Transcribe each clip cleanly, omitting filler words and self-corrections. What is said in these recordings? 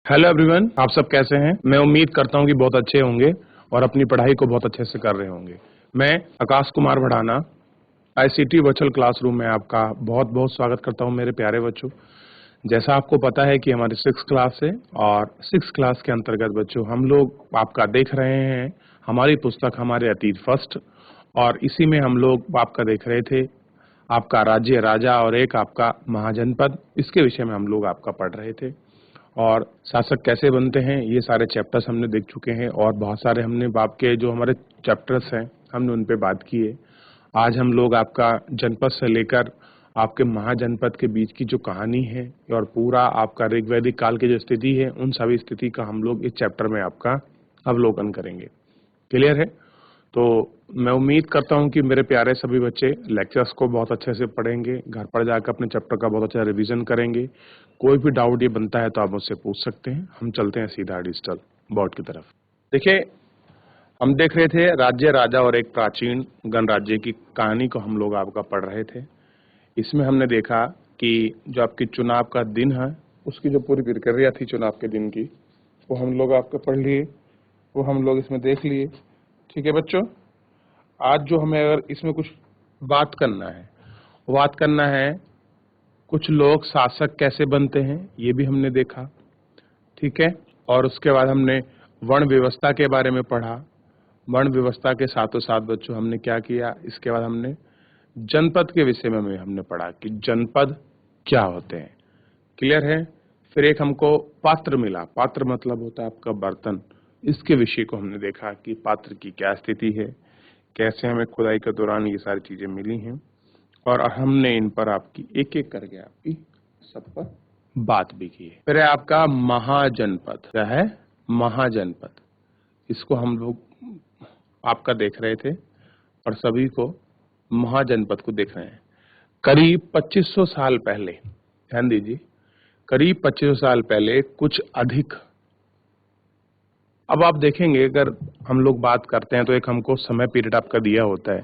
Hello everyone, आप सब कैसे हैं? मैं उम्मीद करता हूं कि बहुत अच्छे होंगे और अपनी पढ़ाई को बहुत अच्छे से कर रहे होंगे। मैं Akash Kumar Bhadana ICT virtual classroom में आपका बहुत बहुत स्वागत करता हूं मेरे प्यारे बच्चों। जैसा आपको पता है कि हमारी 6th क्लास है और 6th क्लास के अंतर्गत बच्चों हम लोग आपका देख रहे हैं हमारी पुस्तक हमारे अतीत फर्स्ट, और इसी में हम लोग आपका देख रहे थे आपका राज्य राजा और एक आपका महाजनपद। इसके विषय में हम लोग आपका पढ़ रहे थे और शासक कैसे बनते हैं ये सारे चैप्टर्स हमने देख चुके हैं और बहुत सारे हमने बाप के जो हमारे चैप्टर्स हैं हमने उन पे बात की है। आज हम लोग आपका जनपद से लेकर आपके महाजनपद के बीच की जो कहानी है और पूरा आपका ऋग्वैदिक काल की जो स्थिति है उन सभी स्थिति का हम लोग इस चैप्टर में आपका अवलोकन करेंगे। क्लियर है? तो मैं उम्मीद करता हूं कि मेरे प्यारे सभी बच्चे लेक्चर्स को बहुत अच्छे से पढ़ेंगे, घर पर जाकर अपने चैप्टर का बहुत अच्छा रिवीजन करेंगे। कोई भी डाउट ये बनता है तो आप मुझसे पूछ सकते हैं। हम चलते हैं सीधा डिजिटल बोर्ड की तरफ। देखिए, हम देख रहे थे राज्य राजा और एक प्राचीन गणराज्य की कहानी को हम लोग आपका पढ़ रहे थे। इसमें हमने देखा कि जो आपकी चुनाव का दिन है उसकी जो पूरी प्रक्रिया थी चुनाव के दिन की वो हम लोग आपका पढ़ लिए, वो हम लोग इसमें देख लिए। ठीक है बच्चों, आज जो हमें अगर इसमें कुछ बात करना है कुछ लोग शासक कैसे बनते हैं ये भी हमने देखा। ठीक है, और उसके बाद हमने वर्ण व्यवस्था के बारे में पढ़ा। वर्ण व्यवस्था के साथों साथ बच्चों हमने क्या किया, इसके बाद हमने जनपद के विषय में हमने पढ़ा कि जनपद क्या होते हैं। क्लियर है? फिर एक हमको पात्र मिला, पात्र मतलब होता है आपका बर्तन। इसके विषय को हमने देखा कि पात्र की क्या स्थिति है, कैसे हमें खुदाई के दौरान ये सारी चीजें मिली हैं और हमने इन पर आपकी एक एक करके आपकी सब पर बात भी की है। फिर है आपका महाजनपद। क्या है? महाजनपद। इसको हम लोग आपका देख रहे थे और सभी को महाजनपद को देख रहे हैं। करीब 2500 साल पहले, ध्यान दीजिए, करीब 2500 साल पहले कुछ अधिक। अब आप देखेंगे अगर हम लोग बात करते हैं तो एक हमको समय पीरियड आपका दिया होता है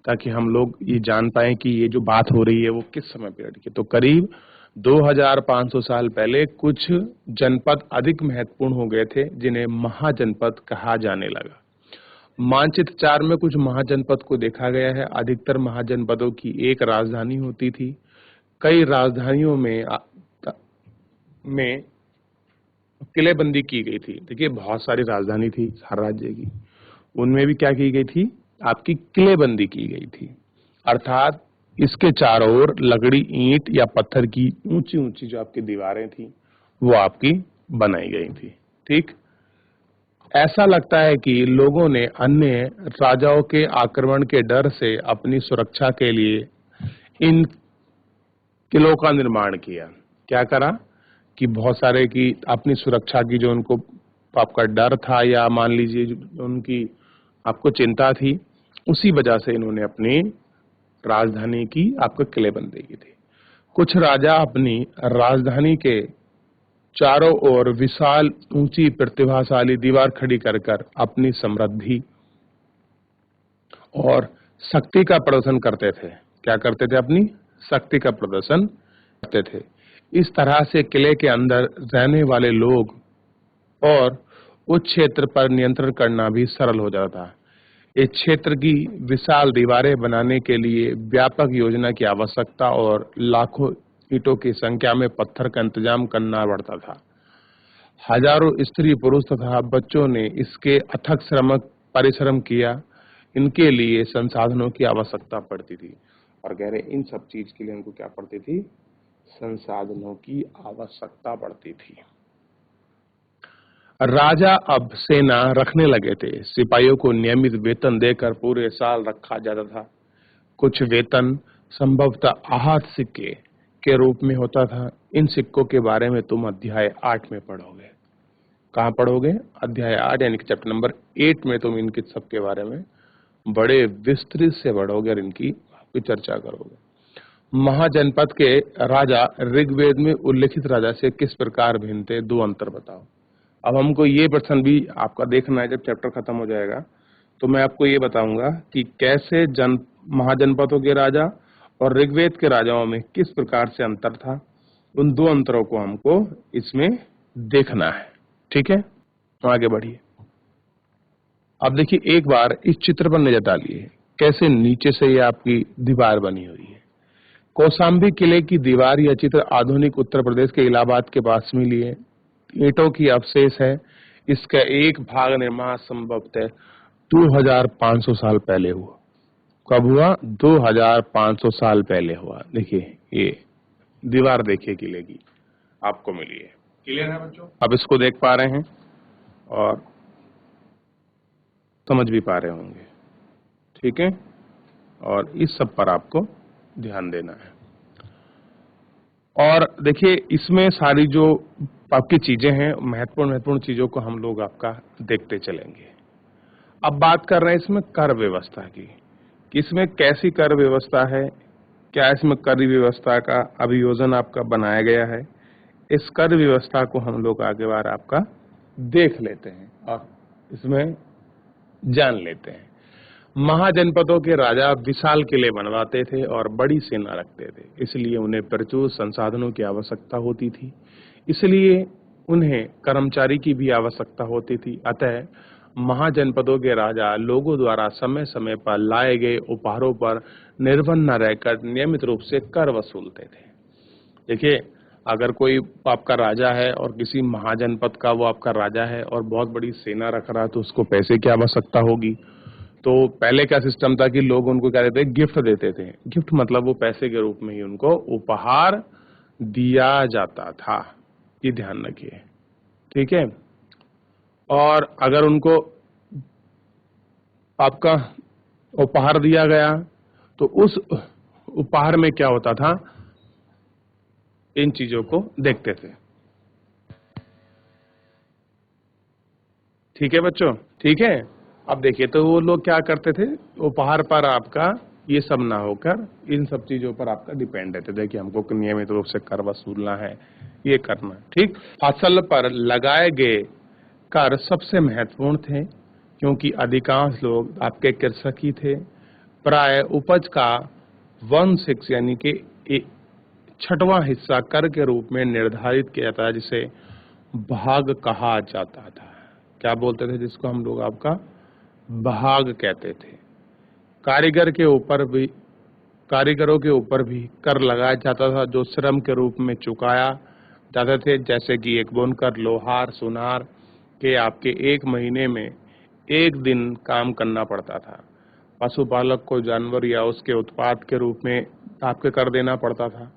ताकि हम लोग ये जान पाए कि ये जो बात हो रही है वो किस समय पीरियड की। तो करीब 2500 साल पहले कुछ जनपद अधिक महत्वपूर्ण हो गए थे जिन्हें महाजनपद कहा जाने लगा। मानचित्र 4 में कुछ महाजनपद को देखा गया है। अधिकतर महाजनपदों की एक राजधानी होती थी। कई राजधानियों में किलेबंदी की गई थी। देखिए, बहुत सारी राजधानी थी हर राज्य की, उनमें भी क्या की गई थी, आपकी किलेबंदी की गई थी। अर्थात इसके चारों ओर लकड़ी, ईंट या पत्थर की ऊंची ऊंची जो आपकी दीवारें थी वो आपकी बनाई गई थी। ठीक, ऐसा लगता है कि लोगों ने अन्य राजाओं के आक्रमण के डर से अपनी सुरक्षा के लिए इन किलों का निर्माण किया। क्या करा कि बहुत सारे की अपनी सुरक्षा की जो उनको आपका डर था या मान लीजिए जो उनकी आपको चिंता थी, उसी वजह से इन्होंने अपनी राजधानी की आपको किलेबंदी की थी। कुछ राजा अपनी राजधानी के चारों ओर विशाल ऊंची प्रतिभाशाली दीवार खड़ी कर कर अपनी समृद्धि और शक्ति का प्रदर्शन करते थे। क्या करते थे? अपनी शक्ति का प्रदर्शन करते थे। इस तरह से किले के अंदर रहने वाले लोग और उस क्षेत्र पर नियंत्रण करना भी सरल हो जाता था। इस क्षेत्र की विशाल दीवारें बनाने के लिए व्यापक योजना की आवश्यकता और लाखों ईंटों की संख्या में पत्थर का इंतजाम करना पड़ता था। हजारों स्त्री पुरुष तथा बच्चों ने इसके अथक परिश्रम किया। इनके लिए संसाधनों की आवश्यकता पड़ती थी और कह रहे इन सब चीज के लिए उनको क्या पड़ती थी? संसाधनों की आवश्यकता पड़ती थी। राजा अब सेना रखने लगे थे। सिपाहियों को नियमित वेतन देकर पूरे साल रखा जाता था। कुछ वेतन संभवतः आहत सिक्के के रूप में होता था। इन सिक्कों के बारे में तुम अध्याय 8 में पढ़ोगे। कहाँ पढ़ोगे? अध्याय 8 यानी कि चैप्टर नंबर 8 में तुम इनके सब के बारे में बड़े विस्तृत से पढ़ोगे और इनकी चर्चा करोगे। महाजनपद के राजा ऋग्वेद में उल्लेखित राजा से किस प्रकार भिन्न थे? 2 अंतर बताओ। अब हमको ये प्रश्न भी आपका देखना है, जब चैप्टर खत्म हो जाएगा तो मैं आपको ये बताऊंगा कि कैसे महाजनपदों के राजा और ऋग्वेद के राजाओं में किस प्रकार से अंतर था। उन 2 अंतरों को हमको इसमें देखना है। ठीक है, तो आगे बढ़िए। अब देखिए एक बार इस चित्र पर नजर डालिए, कैसे नीचे से ये आपकी दीवार बनी हुई है। कौशाम्बी किले की दीवार यह चित्र आधुनिक उत्तर प्रदेश के इलाहाबाद के पास मिली है। ईंटों की अवशेष है। इसका एक भाग निर्माण संभवतः 2500 साल पहले हुआ। कब हुआ? 2500 साल पहले हुआ। देखिए ये दीवार देखिए किले की आपको मिली है। क्लियर है बच्चों? अब इसको देख पा रहे हैं और समझ भी पा रहे होंगे। ठीक है, और इस सब पर आपको ध्यान देना है। और देखिए इसमें सारी जो आपकी चीजें हैं, महत्वपूर्ण चीजों को हम लोग आपका देखते चलेंगे। अब बात कर रहे हैं इसमें कर व्यवस्था की, कि इसमें कैसी कर व्यवस्था है, क्या इसमें कर व्यवस्था का अभियोजन आपका बनाया गया है। इस कर व्यवस्था को हम लोग आगे बार आपका देख लेते हैं और इसमें जान लेते हैं। महाजनपदों के राजा विशाल किले बनवाते थे और बड़ी सेना रखते थे, इसलिए उन्हें प्रचुर संसाधनों की आवश्यकता होती थी। इसलिए उन्हें कर्मचारी की भी आवश्यकता होती थी। अतः महाजनपदों के राजा लोगों द्वारा समय समय पर लाए गए उपहारों पर निर्भर न रहकर नियमित रूप से कर वसूलते थे। देखिए अगर कोई आपका राजा है और किसी महाजनपद का वो आपका राजा है और बहुत बड़ी सेना रख रहा है, तो उसको पैसे की आवश्यकता होगी। तो पहले क्या सिस्टम था कि लोग उनको क्या देते, गिफ्ट देते थे। गिफ्ट मतलब वो पैसे के रूप में ही उनको उपहार दिया जाता था। ये ध्यान रखिए। ठीक है, और अगर उनको आपका उपहार दिया गया तो उस उपहार में क्या होता था, इन चीजों को देखते थे। ठीक है बच्चों? ठीक है, अब देखिए तो वो लोग क्या करते थे, उपहार पर आपका ये सब ना होकर इन सब चीजों पर आपका डिपेंड रहते थे कि हमको नियमित रूप से कर वसूलना है, ये करना। ठीक, फसल पर लगाए गए कर सबसे महत्वपूर्ण थे, क्योंकि अधिकांश लोग आपके कृषक ही थे। प्राय उपज का 1/6 यानी कि 6वां हिस्सा कर के रूप में निर्धारित किया जाता है, जिसे भाग कहा जाता था। क्या बोलते थे जिसको हम लोग आपका भाग कहते थे। कारीगरों के ऊपर भी कर लगाया जाता था, जो श्रम के रूप में चुकाया जाते थे। जैसे कि एक बुनकर, लोहार, सुनार के आपके 1 महीने में 1 दिन काम करना पड़ता था। पशुपालक को जानवर या उसके उत्पाद के रूप में आपके कर देना पड़ता था।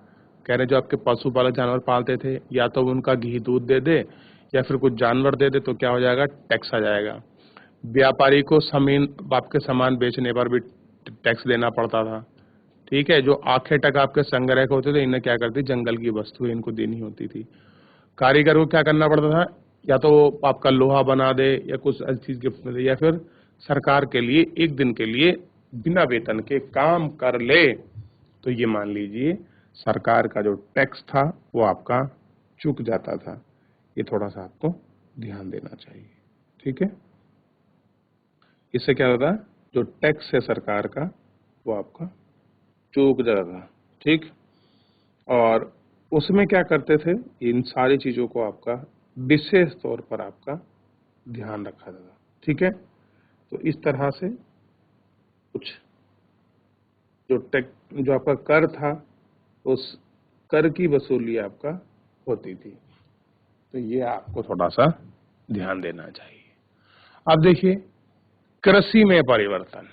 कह रहे जो आपके पशुपालक जानवर पालते थे, या तो उनका घी दूध दे दे या फिर कुछ जानवर दे दे, तो क्या हो जाएगा, टैक्स आ जाएगा। व्यापारी को जमीन आपके सामान बेचने पर भी टैक्स देना पड़ता था। ठीक है, जो आखे तक आपके संग्रह होते थे, इन्हें क्या करती, जंगल की वस्तुएं इनको देनी होती थी। कारीगर को क्या करना पड़ता था, या तो आपका लोहा बना दे या कुछ ऐसी चीज गिफ्ट में दे, या फिर सरकार के लिए 1 दिन के लिए बिना वेतन के काम कर ले, तो ये मान लीजिए सरकार का जो टैक्स था वो आपका चूक जाता था। ये थोड़ा सा आपको ध्यान देना चाहिए। ठीक है, इससे क्या होता है, जो टैक्स है सरकार का वो आपका चूक जाता था। ठीक, और उसमें क्या करते थे, इन सारी चीजों को आपका विशेष तौर पर आपका ध्यान रखा जाता। ठीक है, तो इस तरह से कुछ जो आपका कर था, उस कर की वसूली आपका होती थी। तो ये आपको थोड़ा सा ध्यान देना चाहिए। अब देखिए कृषि में परिवर्तन,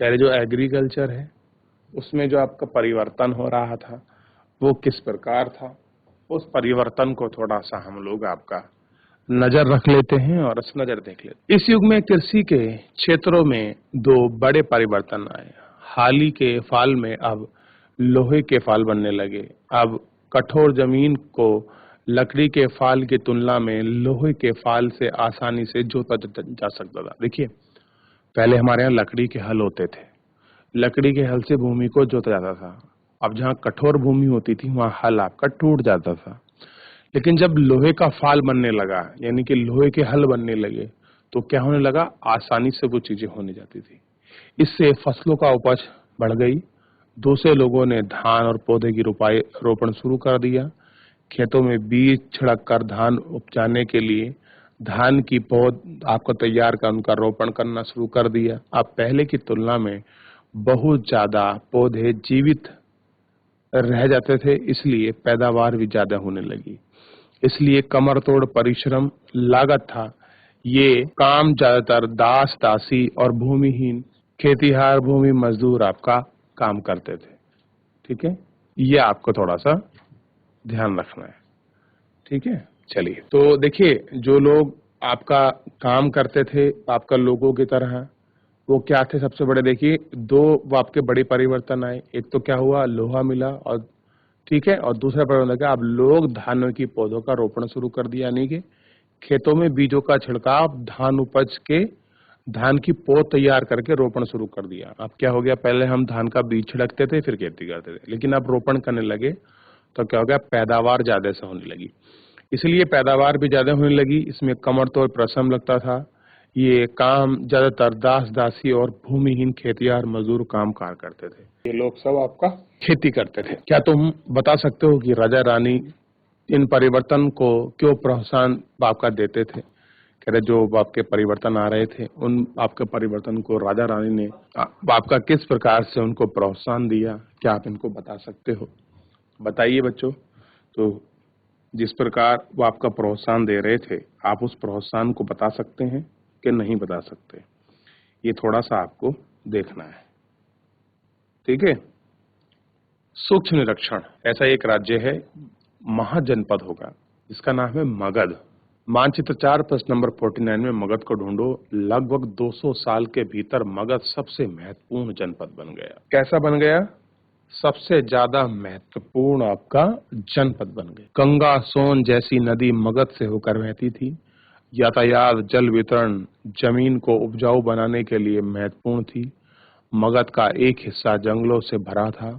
कह रहे जो एग्रीकल्चर है उसमें जो आपका परिवर्तन हो रहा था वो किस प्रकार था, उस परिवर्तन को थोड़ा सा हम लोग आपका नजर रख लेते हैं और इस नजर देख लेते हैं। इस युग में कृषि के क्षेत्रों में 2 बड़े परिवर्तन आए। हाल के फाल में अब लोहे के फाल बनने लगे। अब कठोर जमीन को लकड़ी के फाल की तुलना में लोहे के फाल से आसानी से जोता जा सकता था। देखिए पहले हमारे यहाँ लकड़ी के हल होते थे, लकड़ी के हल से भूमि को जोता जाता था। अब जहाँ कठोर भूमि होती थी वहाँ हल आपका टूट जाता था। लेकिन जब लोहे का फाल बनने लगा, यानी कि लोहे के हल बनने लगे, तो क्या होने लगा, आसानी से वो चीजें होने जाती थी। इससे फसलों का उपज बढ़ गई। दूसरे लोगों ने धान और पौधे की रोपण शुरू कर दिया। खेतों में बीज छिड़क कर धान उपजाने के लिए धान की पौध आपको तैयार कर उनका रोपण करना शुरू कर दिया। अब पहले की तुलना में बहुत ज्यादा पौधे जीवित रह जाते थे, इसलिए पैदावार भी ज्यादा होने लगी। इसलिए कमर तोड़ परिश्रम लागत था। ये काम ज्यादातर दास दासी और भूमिहीन खेतीहार भूमि मजदूर आपका काम करते थे। ठीक है, ये आपको थोड़ा सा ध्यान रखना है। ठीक है, चलिए तो देखिए, जो लोग आपका काम करते थे आपका लोगों की तरह, वो क्या थे? सबसे बड़े देखिए, दो आपके बड़े परिवर्तन आए। एक तो क्या हुआ, लोहा मिला, और ठीक है, और दूसरा परिवर्तन क्या, अब लोग धान की पौधों का रोपण शुरू कर दिया, यानी कि खेतों में बीजों का छिड़काव, धान उपज के धान की पौध तैयार करके रोपण शुरू कर दिया। अब क्या हो गया, पहले हम धान का बीज छिड़कते थे फिर खेती करते थे, लेकिन अब रोपण करने लगे तो क्या हो गया, पैदावार ज्यादा से होने लगी। इसलिए पैदावार भी ज्यादा होने लगी। इसमें कमर तोड़ परिश्रम लगता था। ये काम ज्यादातर दास दासी और भूमिहीन खेतिहार मजदूर काम कार करते थे। ये लोग सब आपका खेती करते थे। क्या तुम बता सकते हो कि राजा रानी इन परिवर्तन को क्यों प्रोत्साहन आपका देते थे? कह रहे जो आपके परिवर्तन आ रहे थे, उन आपके परिवर्तन को राजा रानी ने आपका किस प्रकार से उनको प्रोत्साहन दिया? क्या आप इनको बता सकते हो? बताइए बच्चों। तो जिस प्रकार वो आपका प्रोत्साहन दे रहे थे, आप उस प्रोत्साहन को बता सकते हैं कि नहीं बता सकते? ये थोड़ा सा आपको देखना है। ठीक है, सूक्ष्म निरीक्षण। ऐसा एक राज्य है, महाजनपद होगा, इसका नाम है मगध। मानचित्र 4 प्रश्न नंबर 49 में मगध को ढूंढो। लगभग 200 साल के भीतर मगध सबसे महत्वपूर्ण जनपद बन गया। कैसा बन गया? सबसे ज्यादा महत्वपूर्ण आपका जनपद बन गया। गंगा सोन जैसी नदी मगध से होकर बहती थी। यातायात, जल वितरण, जमीन को उपजाऊ बनाने के लिए महत्वपूर्ण थी। मगध का एक हिस्सा जंगलों से भरा था।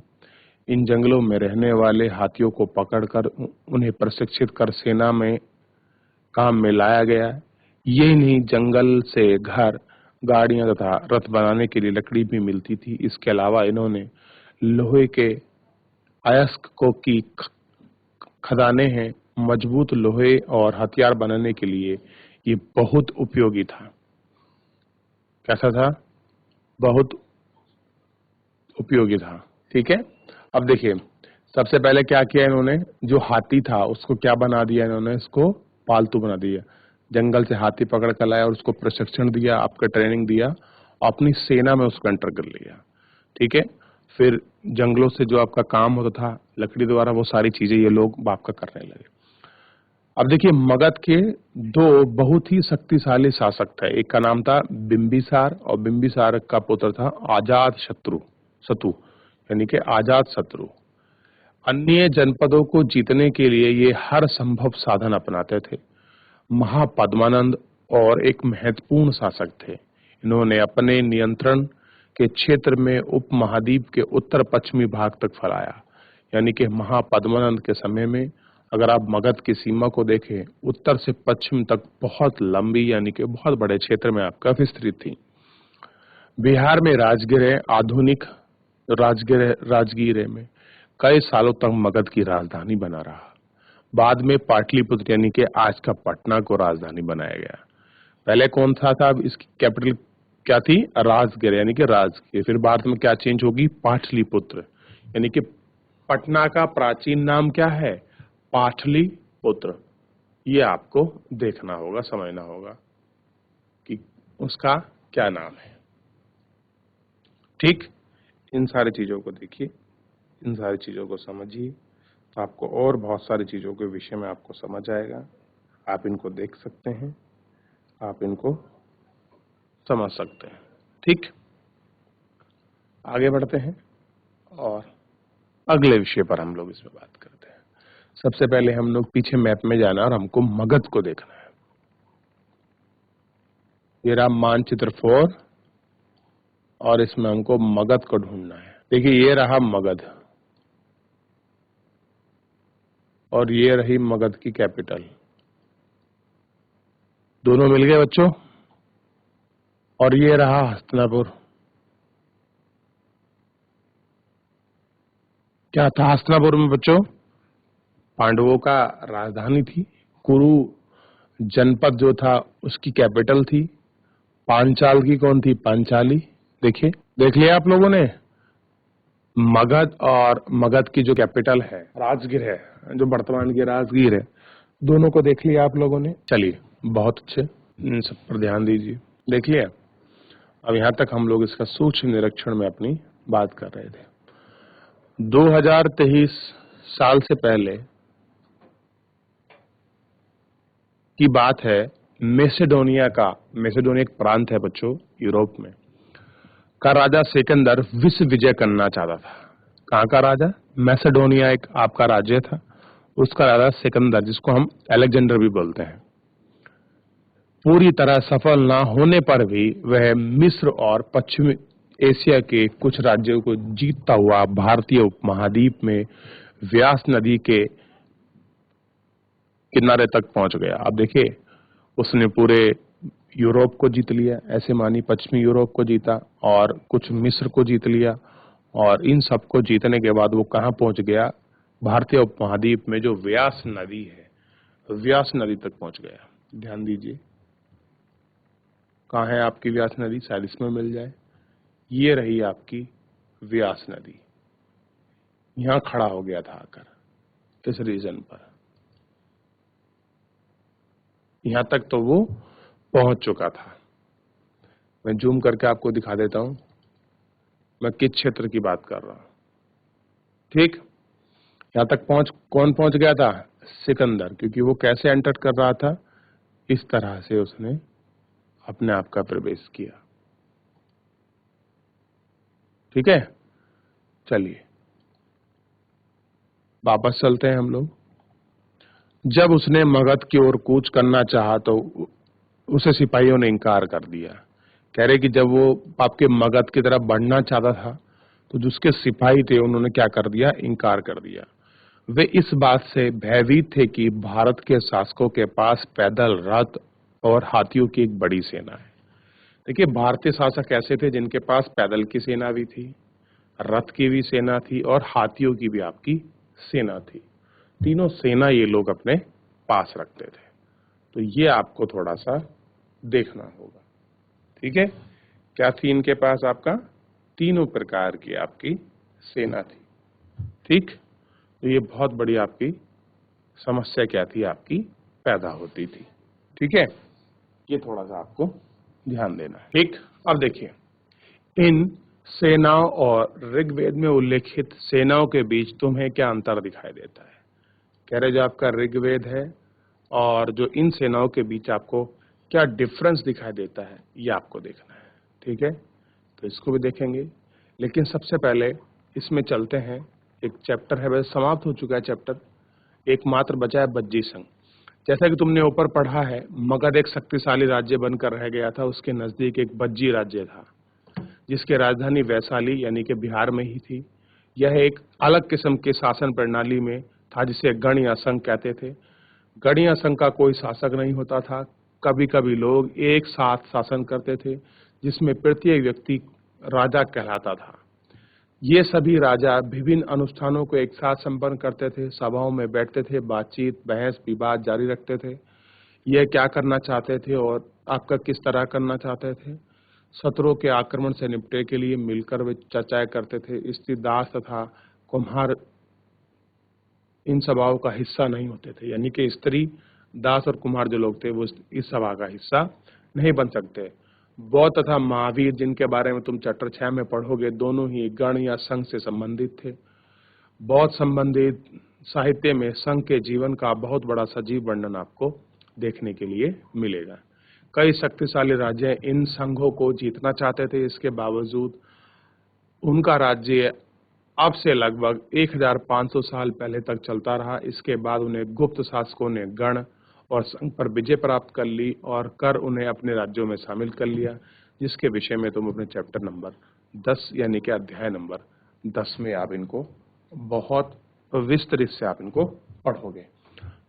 इन जंगलों में रहने वाले हाथियों को पकड़कर उन्हें प्रशिक्षित कर सेना में काम में लाया गया। यही नहीं, जंगल से घर, गाड़ियां तथा रथ बनाने के लिए लकड़ी भी मिलती थी। इसके अलावा इन्होंने लोहे के अयस्क को की खदानें हैं। मजबूत लोहे और हथियार बनाने के लिए ये बहुत उपयोगी था। कैसा था? बहुत उपयोगी था। ठीक है, अब देखिए, सबसे पहले क्या किया इन्होंने, जो हाथी था उसको क्या बना दिया इन्होंने, इसको पालतू बना दिया। जंगल से हाथी पकड़ कर लाया और उसको प्रशिक्षण दिया, आपका ट्रेनिंग दिया, अपनी सेना में उसको एंटर कर लिया। ठीक है, फिर जंगलों से जो आपका काम होता था लकड़ी द्वारा, वो सारी चीजें ये लोग आपका करने लगे। अब देखिए, मगध के दो बहुत ही शक्तिशाली शासक थे। एक का नाम था बिंबिसार और बिंबिसार का पुत्र था आजाद शत्रु, यानी कि आजाद शत्रु। अन्य जनपदों को जीतने के लिए ये हर संभव साधन अपनाते थे। महापद्मानंद और एक महत्वपूर्ण शासक थे। इन्होंने अपने नियंत्रण के क्षेत्र में उपमहाद्वीप के उत्तर पश्चिमी भाग तक फैलाया। यानी कि महापद्मानंद के समय में अगर आप मगध की सीमा को देखें, उत्तर से पश्चिम तक बहुत लंबी, यानी कि बहुत बड़े क्षेत्र में आपका विस्तृत थी। बिहार में आधुनिक राजगीर में कई सालों तक मगध की राजधानी बना रहा। बाद में पाटलिपुत्र यानी कि आज का पटना को राजधानी बनाया गया। पहले कौन था अब इसकी कैपिटल क्या थी? राजगीर, यानी कि राजगीर। फिर बाद में क्या चेंज होगी? पाटलिपुत्र, यानी कि पटना का प्राचीन नाम क्या है? पाटलिपुत्र। ये आपको देखना होगा, समझना होगा कि उसका क्या नाम है। ठीक, इन सारी चीजों को देखिए, इन सारी चीजों को समझिए, तो आपको और बहुत सारी चीजों के विषय में आपको समझ आएगा। आप इनको देख सकते हैं, आप इनको समझ सकते हैं। ठीक, आगे बढ़ते हैं और अगले विषय पर हम लोग इसमें बात करते हैं। सबसे पहले हम लोग पीछे मैप में जाना और हमको मगध को देखना है। ये रहा मानचित्र 4 और इसमें हमको मगध को ढूंढना है। देखिए, ये रहा मगध और ये रही मगध की कैपिटल। दोनों मिल गए बच्चों। और ये रहा हस्तिनापुर। क्या था हस्तिनापुर में बच्चों? पांडवों का राजधानी थी। कुरु जनपद जो था उसकी कैपिटल थी। पांचाल की कौन थी? पांचाली। देखिए, देख लिया आप लोगों ने। मगध, और मगध की जो कैपिटल है राजगीर है, जो वर्तमान की राजगीर है, दोनों को देख लिया आप लोगों ने। चलिए, बहुत अच्छे, इन सब पर ध्यान दीजिए। देख लिया। अब यहाँ तक हम लोग इसका सूक्ष्म निरीक्षण में अपनी बात कर रहे थे। 2023 साल से पहले की बात है। मैसेडोनिया एक प्रांत है बच्चों, यूरोप में, का राजा सिकंदर विश्व विजय करना चाहता था। कहाँ का राजा? मैसेडोनिया एक आपका राज्य था, उसका राजा सिकंदर, जिसको हम अलेक्जेंडर भी बोलते हैं। पूरी तरह सफल ना होने पर भी वह मिस्र और पश्चिमी एशिया के कुछ राज्यों को जीतता हुआ भारतीय उपमहाद्वीप में व्यास नदी के किनारे तक पहुंच गया। अब देखिए, उसने पूरे यूरोप को जीत लिया, ऐसे मानी पश्चिमी यूरोप को जीता और कुछ मिस्र को जीत लिया, और इन सबको जीतने के बाद वो कहाँ पहुंच गया? भारतीय उपमहाद्वीप में जो व्यास नदी है, व्यास नदी तक पहुंच गया। ध्यान दीजिए, कहाँ है आपकी व्यास नदी? शायद इसमें मिल जाए। ये रही आपकी व्यास नदी। यहां खड़ा हो गया था आकर इस रीजन पर। यहां तक तो वो पहुंच चुका था। मैं जूम करके आपको दिखा देता हूं मैं किस क्षेत्र की बात कर रहा हूं। ठीक, यहां तक कौन पहुंच गया था? सिकंदर। क्योंकि वो कैसे एंटर कर रहा था? इस तरह से उसने अपने आप का प्रवेश किया। ठीक है, चलिए वापस चलते हैं हम लोग। जब उसने मगध की ओर कूच करना चाहा तो उसे सिपाहियों ने इनकार कर दिया। कह रहे कि जब वो आपके मगध की तरफ बढ़ना चाहता था तो जो उसके सिपाही थे उन्होंने क्या कर दिया? इनकार कर दिया। वे इस बात से भयभीत थे कि भारत के शासकों के पास पैदल, रथ और हाथियों की एक बड़ी सेना है। देखिए, भारतीय शासक ऐसे थे जिनके पास पैदल की सेना भी थी, रथ की भी सेना थी और हाथियों की भी आपकी सेना थी। तीनों सेना ये लोग अपने पास रखते थे। तो ये आपको थोड़ा सा देखना होगा। ठीक है, क्या थी इनके पास? आपका तीनों प्रकार की आपकी सेना थी। ठीक, तो ये बहुत बड़ी आपकी समस्या क्या थी? आपकी पैदा होती थी। ठीक है, ये थोड़ा सा आपको ध्यान देना है। ठीक, अब देखिए, इन सेनाओं और ऋग्वेद में उल्लेखित सेनाओं के बीच तुम्हें क्या अंतर दिखाई देता है? कह रहे जो आपका ऋग्वेद है और जो इन सेनाओं के बीच आपको क्या डिफरेंस दिखाई देता है, ये आपको देखना है। ठीक है, तो इसको भी देखेंगे, लेकिन सबसे पहले इसमें चलते हैं। एक चैप्टर है, वैसे समाप्त हो चुका है चैप्टर, एकमात्र बचा है बज्जी संघ। जैसा कि तुमने ऊपर पढ़ा है, मगध एक शक्तिशाली राज्य बनकर रह गया था। उसके नजदीक एक बज्जी राज्य था जिसकी राजधानी वैशाली यानी कि बिहार में ही थी। यह एक अलग किस्म के शासन प्रणाली में था जिसे गण या संघ कहते थे। गण या संघ का कोई शासक नहीं होता था। कभी कभी लोग एक साथ शासन करते थे जिसमें प्रत्येक व्यक्ति राजा कहलाता था। ये सभी राजा विभिन्न अनुष्ठानों को एक साथ संपन्न करते थे, सभाओं में बैठते थे, बातचीत, बहस, विवाद जारी रखते थे। यह क्या करना चाहते थे और आपका किस तरह करना चाहते थे? शत्रुओं के आक्रमण से निपटने के लिए मिलकर वे चर्चाएं करते थे। स्त्री, दास तथा कुम्हार इन सभाओं का हिस्सा नहीं होते थे। यानी कि स्त्री, दास और कुम्हार जो लोग थे वो इस सभा का हिस्सा नहीं बन सकते। बौद्ध तथा महावीर, जिनके बारे में तुम चैप्टर 6 में पढ़ोगे, दोनों ही गण या संघ से संबंधित थे। बौद्ध संबंधित साहित्य में संघ के जीवन का बहुत बड़ा सजीव वर्णन आपको देखने के लिए मिलेगा। कई शक्तिशाली राज्य इन संघों को जीतना चाहते थे, इसके बावजूद उनका राज्य अब से लगभग 1500 साल पहले तक चलता रहा। इसके बाद उन्हें गुप्त शासकों ने गण और संघ पर विजय प्राप्त कर ली और कर उन्हें अपने राज्यों में शामिल कर लिया, जिसके विषय में तुम अपने चैप्टर नंबर 10 यानी कि अध्याय नंबर 10 में आप इनको बहुत विस्तृत से आप इनको पढ़ोगे।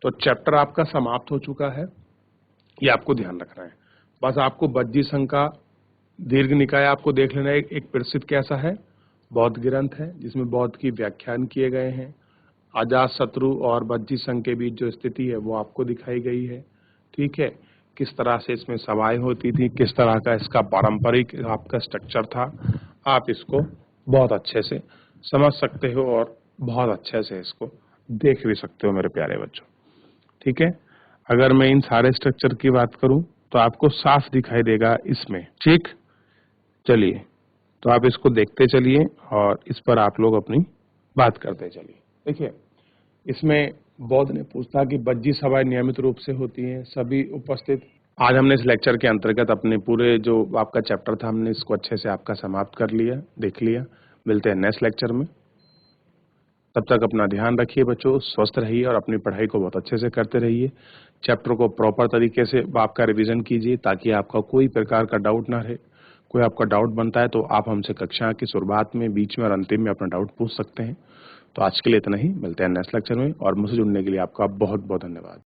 तो चैप्टर आपका समाप्त हो चुका है, ये आपको ध्यान रखना है। बस आपको बज्जी संघ का दीर्घ निकाय आपको देख लेना है। एक प्रसिद्ध कैसा है? बौद्ध ग्रंथ है जिसमें बौद्ध की व्याख्यान किए गए हैं अजातशत्रु और बज्जी संघ के बीच जो स्थिति है वो आपको दिखाई गई है। ठीक है, किस तरह से इसमें सभाएं होती थी, किस तरह का इसका पारंपरिक आपका स्ट्रक्चर था, आप इसको बहुत अच्छे से समझ सकते हो और बहुत अच्छे से इसको देख भी सकते हो मेरे प्यारे बच्चों। ठीक है, अगर मैं इन सारे स्ट्रक्चर की बात करूं तो आपको साफ दिखाई देगा इसमें। ठीक, चलिए तो आप इसको देखते चलिए और इस पर आप लोग अपनी बात करते चलिए। देखिए, इसमें बौद्ध ने पूछा कि बज्जी सभाएं नियमित रूप से होती हैं, सभी उपस्थित। आज हमने इस लेक्चर के अंतर्गत अपने पूरे जो आपका चैप्टर था हमने इसको अच्छे से आपका समाप्त कर लिया, देख लिया। मिलते हैं नेक्स्ट लेक्चर में, तब तक अपना ध्यान रखिए बच्चों, स्वस्थ रहिए और अपनी पढ़ाई को बहुत अच्छे से करते रहिए। चैप्टर को प्रॉपर तरीके से आपका रिवीजन कीजिए ताकि आपका कोई प्रकार का डाउट ना रहे। कोई आपका डाउट बनता है तो आप हमसे कक्षा की शुरुआत में, बीच में और अंतिम में अपना डाउट पूछ सकते हैं। तो आज के लिए इतना ही, मिलते हैं नेक्स्ट लेक्चर में और मुझसे जुड़ने के लिए आपका बहुत बहुत धन्यवाद।